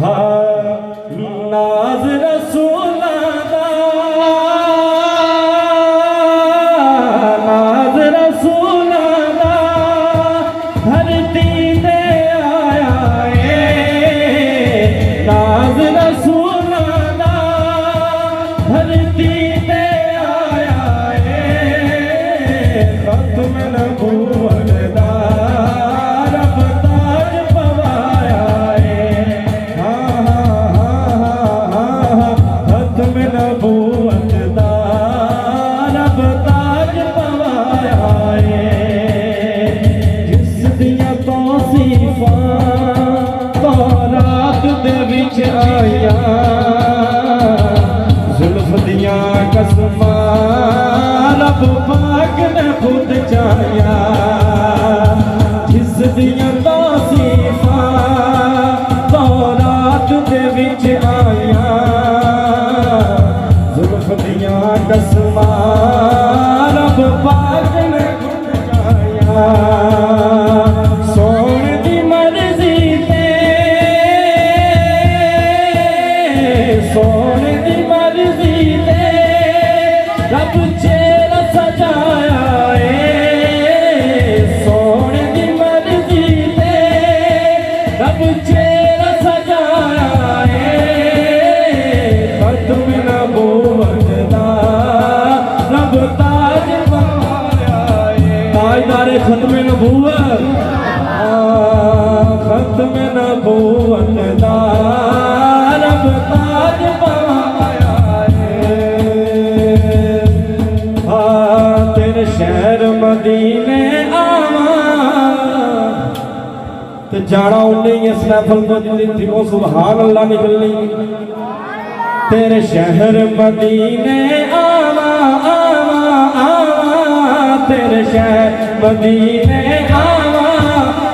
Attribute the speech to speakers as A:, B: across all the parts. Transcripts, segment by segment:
A: नाज रसूला दा, नाज रसूला दा धरती ते आया है। नाज रसूला दा धरती ते आया है। खत्म नबूवत दा रब ताज पवाया है। खत्म नबूवत दा रब ताज पवाया है। जिस दियां तौसीफां तौरात दे विच आया, जुल्फ दियां कसमां रब पाक ने खुद चाया। जिस दियां तौसीफां तौरात दे विच आया, जुल्फ दियां कसमां रब पाक ने खुद चाया। सोने दी मर्जी ते, सोने दी मर्जी ते रब चेहरा सजाया है। सोने दी मर्जी ते रब चेहरा सजाया है। खत्म नबूवत दा रब ताज पवाया है। ताजदारे खत्म नबूवत, खत्म नबूवत दा रब ताज पवाया है। तेरे शहर मदीने आवा ते जाना उन्हें इस महफिल को जिंदगी को सुभान अल्लाह निकलनी। तेरे शहर मदीने आवा आवा आवा, तेरे शहर मदीने आवा।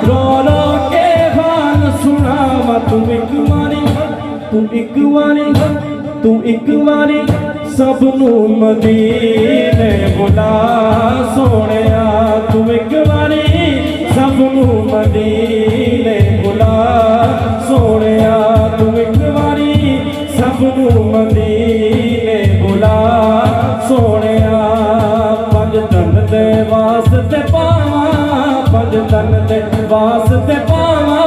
A: रो रो के गान सुनावा, तू एक बारी, तू एक बारी, तू एक बारी सबनू मदीने बुला सोनिया। तू एक बारी सबनू मदीने बुला सोनिया। तू एक बारी सबनू मदीने बुला सोनिया। पंज तन दे वास्ते पावा, पंज तन दे वास्ते पावा,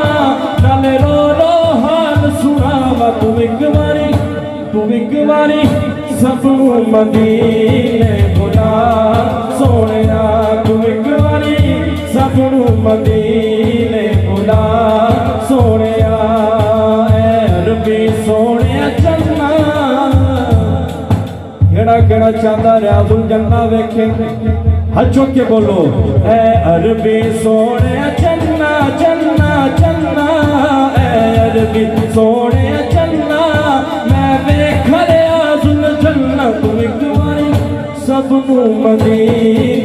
A: नाले रो रो हाल सुनावा। तू एक बारी, तू एक बारी सबनू मदीने बुला सोनिया। तू एक बारी सबनू मदीने बुला सोनिया। ऐ अरबी सोनिया चन्ना, केड़ा केड़ा चाहता रियाजुल जन्ना वेखे, हाथ चुक के बोलो। ऐ अरबी सोनिया चन्ना चन्ना चन्ना, ऐ अरबी सोनिया चन्ना, मैं वेख रियाजुल जन्ना। तू एक बारी सबनू मदीने